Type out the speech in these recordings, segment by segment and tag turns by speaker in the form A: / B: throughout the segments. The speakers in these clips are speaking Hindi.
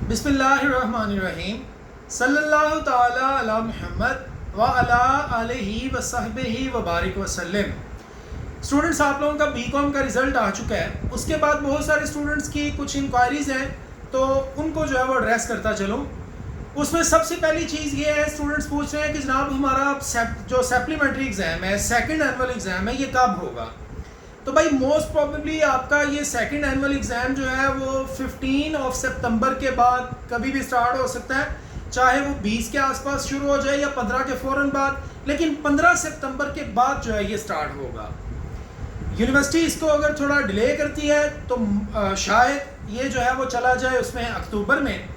A: बिस्मिल्लाहिर्रहमानिर्रहीम सल्लल्लाहु ताला अला मुहम्मद व अला आलिहि व सहबिहि व बारिक वसल्लम। स्टूडेंट्स, आप लोगों का बीकॉम का रिज़ल्ट आ चुका है। उसके बाद बहुत सारे स्टूडेंट्स की कुछ इंक्वायरीज़ हैं, तो उनको जो है वो एड्रेस करता चलूँ। उसमें सबसे पहली चीज़ ये है, स्टूडेंट्स पूछ रहे हैं कि जनाब हमारा जो सप्लीमेंट्री एग्ज़ाम है, सेकंड एनुअल एग्ज़ाम है, ये कब होगा। तो भाई मोस्ट प्रोबेबली आपका ये सेकंड एनुअल एग्ज़ाम जो है वो 15 सितंबर के बाद कभी भी स्टार्ट हो सकता है, चाहे वो 20 के आसपास शुरू हो जाए या 15 के फ़ौरन बाद, लेकिन 15 सितंबर के बाद जो है ये स्टार्ट होगा। यूनिवर्सिटी इसको अगर थोड़ा डिले करती है तो शायद ये जो है वो चला जाए उसमें अक्टूबर में,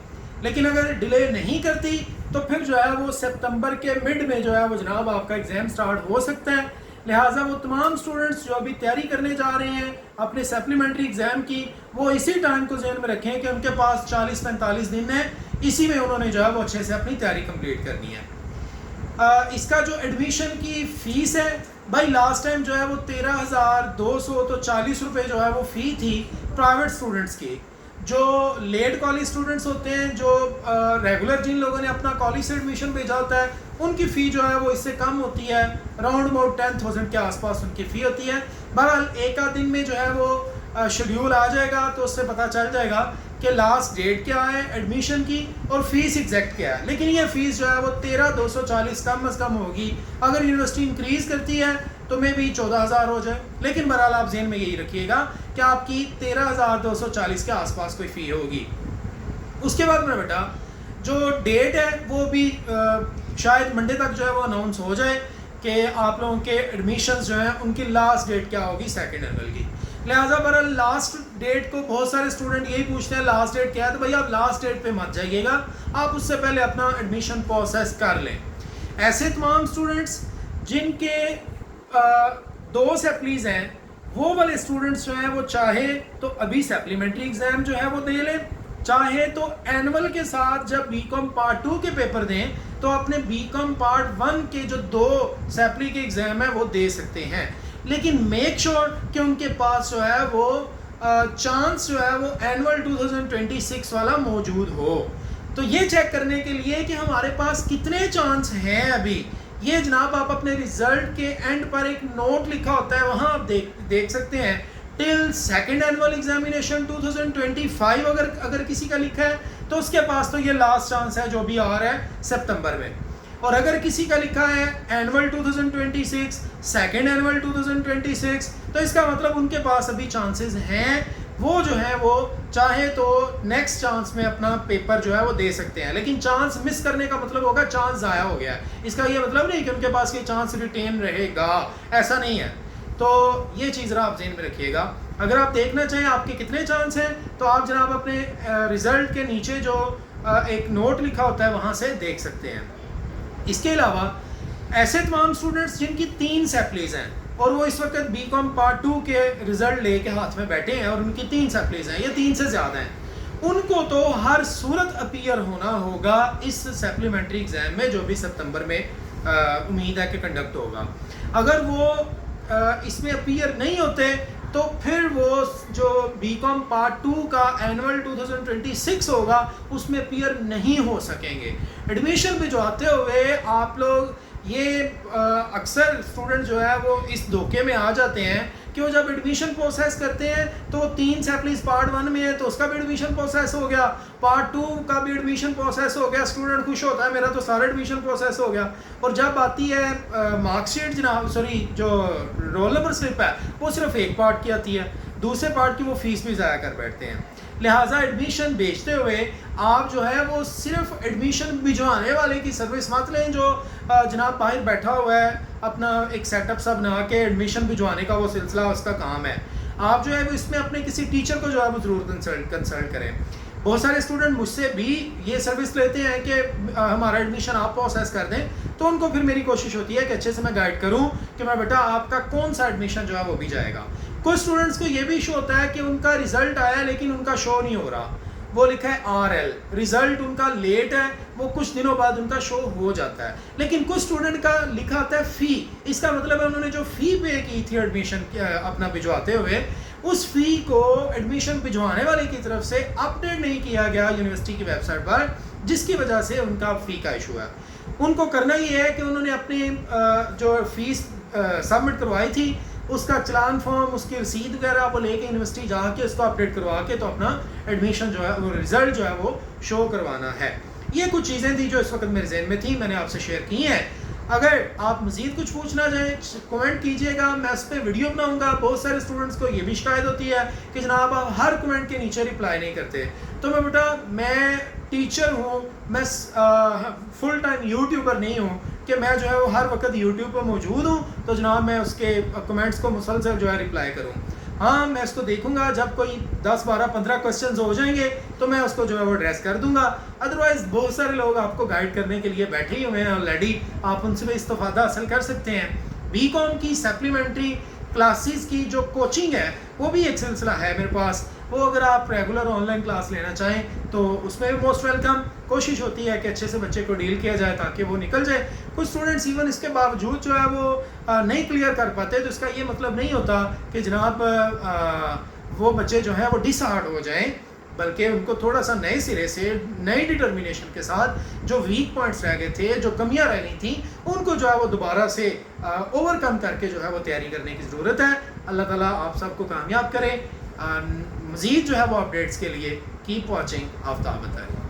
A: लेकिन अगर डिले नहीं करती तो फिर जो है वो सितंबर के मिड में जो है वो जनाब आपका एग्ज़ाम स्टार्ट हो सकता है। लिहाजा वो तमाम स्टूडेंट्स जो अभी तैयारी करने जा रहे हैं अपने सप्लीमेंट्री एग्ज़ाम की, वो इसी टाइम को ज़हन में रखें कि उनके पास 40-45 दिन है, इसी में उन्होंने जो है वो अच्छे से अपनी तैयारी कंप्लीट करनी है। इसका जो एडमिशन की फ़ीस है भाई, लास्ट टाइम जो है वो 13,200 तो 40 रुपये जो है वो फ़ी थी प्राइवेट स्टूडेंट्स की। जो लेट कॉलेज स्टूडेंट्स होते हैं, जो रेगुलर जिन लोगों ने अपना कॉलेज से एडमिशन भेजा होता है, उनकी फ़ी जो है वो इससे कम होती है, अराउंड अबाउट 10,000 के आसपास उनकी फ़ी होती है। बहरहाल एक आध दिन में जो है वो शेड्यूल आ जाएगा तो उससे पता चल जाएगा कि लास्ट डेट क्या है एडमिशन की और फ़ीस एग्जैक्ट क्या है। लेकिन ये फ़ीस जो है वो 13,240 कम अज़ कम होगी। अगर यूनिवर्सिटी इंक्रीज़ करती है तो मे भी 14,000 हो जाए, लेकिन बहरहाल आप ज़हन में यही रखिएगा कि आपकी 13,240 के आसपास कोई फ़ी होगी। उसके बाद मेरा बेटा जो डेट है वो भी शायद मंडे तक जो है वो अनाउंस हो जाए कि आप लोगों के एडमिशन्स जो हैं उनकी लास्ट डेट क्या होगी सेकंड एनुअल की। लिहाजा बहरहाल लास्ट डेट को बहुत सारे स्टूडेंट यही पूछते हैं लास्ट डेट क्या है, तो भाई आप लास्ट डेट पे मत जाइएगा, आप उससे पहले अपना एडमिशन प्रोसेस कर लें। ऐसे तमाम स्टूडेंट्स जिनके 2 सप्लीज़ हैं, वो वाले स्टूडेंट्स जो हैं वो चाहे तो अभी सप्लीमेंट्री एग्ज़ाम जो है वो दे लें, चाहे तो एनुअल के साथ जब बीकॉम पार्ट 2 के पेपर दें तो अपने बीकॉम पार्ट 1 के जो 2 सप्ली के एग्ज़ाम है वो दे सकते हैं। लेकिन मेक श्योर कि उनके पास जो है वो चांस जो है वो एनुअल 2026 वाला मौजूद हो। तो ये चेक करने के लिए कि हमारे पास कितने चांस हैं अभी, ये जनाब आप अपने रिज़ल्ट के एंड पर एक नोट लिखा होता है, वहाँ आप देख सकते हैं टिल सेकंड एनुअल एग्जामिनेशन 2025 अगर किसी का लिखा है तो उसके पास तो ये लास्ट चांस है जो भी आ रहा है सितंबर में। और अगर किसी का लिखा है एनुअल 2026 सेकंड एनुअल 2026 तो इसका मतलब उनके पास अभी चांसेस हैं, वो जो है वो चाहे तो नेक्स्ट चांस में अपना पेपर जो है वो दे सकते हैं। लेकिन चांस मिस करने का मतलब होगा चांस ज़ाया हो गया है, इसका ये मतलब नहीं कि उनके पास ये चांस रिटेन रहेगा, ऐसा नहीं है। तो ये चीज़ ज़रा आप ज़हन में रखिएगा। अगर आप देखना चाहें आपके कितने चांस हैं तो आप जनाब अपने रिज़ल्ट के नीचे जो एक नोट लिखा होता है वहाँ से देख सकते हैं। इसके अलावा ऐसे तमाम स्टूडेंट्स जिनकी 3 सप्लीज़ हैं और वो इस वक्त बीकॉम पार्ट 2 के रिज़ल्ट लेके हाथ में बैठे हैं और उनकी 3 सप्लीज़ हैं या 3 से ज़्यादा हैं, उनको तो हर सूरत अपीयर होना होगा इस सप्लीमेंट्री एग्ज़ाम में जो भी सितंबर में उम्मीद है कि कंडक्ट होगा। अगर वो इसमें अपीयर नहीं होते तो फिर वो जो बीकॉम पार्ट 2 का एनुअल 2026 होगा उसमें अपीयर नहीं हो सकेंगे। एडमिशन पे जो आते हुए आप लोग ये अक्सर स्टूडेंट जो है वो इस धोखे में आ जाते हैं कि वो जब एडमिशन प्रोसेस करते हैं तो 3 सप्लीज पार्ट 1 में है तो उसका भी एडमिशन प्रोसेस हो गया, पार्ट 2 का भी एडमिशन प्रोसेस हो गया, स्टूडेंट खुश होता है मेरा तो सारा एडमिशन प्रोसेस हो गया। और जब आती है मार्कशीट जनाब जो रोल नंबर स्लिप है वो सिर्फ एक पार्ट की आती है, दूसरे पार्ट की वो फीस भी ज़ाया कर बैठते हैं। लिहाजा एडमिशन बेचते हुए आप जो है वो सिर्फ एडमिशन भिजवाने वाले की सर्विस मत लें जो जनाब बाहर बैठा हुआ है अपना एक सेटअप सा बना के एडमिशन भिजवाने का वो सिलसिला उसका काम है। आप जो है वो इसमें अपने किसी टीचर को जो है वो ज़रूर कंसल्ट करें। बहुत सारे स्टूडेंट मुझसे भी ये सर्विस लेते हैं कि हमारा एडमिशन आप प्रोसेस कर दें, तो उनको फिर मेरी कोशिश होती है कि अच्छे से मैं गाइड करूं कि मैं बेटा आपका कौन सा एडमिशन जो है वो भी जाएगा। कुछ स्टूडेंट्स को ये भी इशू होता है कि उनका रिज़ल्ट आया लेकिन उनका शो नहीं हो रहा, वो लिखा है RL, रिज़ल्ट उनका लेट है, वो कुछ दिनों बाद उनका शो हो जाता है। लेकिन कुछ स्टूडेंट का लिखा आता है फ़ी, इसका मतलब है उन्होंने जो फ़ी पे की थी एडमिशन अपना भिजवाते हुए उस फ़ी को एडमिशन भिजवाने वाले की तरफ से अपडेट नहीं किया गया यूनिवर्सिटी की वेबसाइट पर, जिसकी वजह से उनका फ़ी का इशू है। उनको करना ये है कि उन्होंने अपनी जो फ़ीस सबमिट करवाई थी उसका चलान फॉर्म, उसकी रसीद वगैरह वो लेके यूनिवर्सिटी जाके उसको अपडेट करवा के तो अपना एडमिशन जो है वो रिज़ल्ट जो है वो शो करवाना है। ये कुछ चीज़ें थी जो इस वक्त मेरे जहन में थी, मैंने आपसे शेयर की हैं। अगर आप मज़ीद कुछ पूछना चाहें कमेंट कीजिएगा, मैं उस पर वीडियो बनाऊंगा। बहुत सारे स्टूडेंट्स को ये भी शिकायत होती है कि जनाब आप हर कमेंट के नीचे रिप्लाई नहीं करते। तो मैं टीचर हूँ, मैं फुल टाइम यूट्यूबर नहीं हूँ कि मैं जो है वो हर वक्त यूट्यूब पर मौजूद हूँ तो जनाब मैं उसके कमेंट्स को मुसलसल जो है रिप्लाई करूँ। हाँ, मैं उसको देखूंगा, जब कोई 10, 12, 15 क्वेश्चंस हो जाएंगे तो मैं उसको जो है वो एड्रेस कर दूंगा। अदरवाइज़ बहुत सारे लोग आपको गाइड करने के लिए बैठे ही हुए हैं ऑलरेडी, आप उनसे भी इस्तेफादा हासिल कर सकते हैं। बीकॉम की सप्लीमेंट्री क्लासेस की जो कोचिंग है वो भी एक सिलसिला है मेरे पास, वो अगर आप रेगुलर ऑनलाइन क्लास लेना चाहें तो उसमें भी मोस्ट वेलकम। कोशिश होती है कि अच्छे से बच्चे को डील किया जाए ताकि वो निकल जाए। कुछ स्टूडेंट्स इवन इसके बावजूद जो है वो नहीं क्लियर कर पाते, तो इसका ये मतलब नहीं होता कि जनाब वो बच्चे जो हैं वो डिसहार्ड हो जाएं, बल्कि उनको थोड़ा सा नए सिरे से नई डिटर्मिनेशन के साथ जो वीक पॉइंट्स रह गए थे, जो कमियां रह गई थी, उनको जो है वो दोबारा से ओवरकम करके जो है वो तैयारी करने की ज़रूरत है। अल्लाह ताला आप सबको कामयाब करे। मज़ीद जो है वो अपडेट्स के लिए कीप वॉचिंग आफ्ताब बताएं।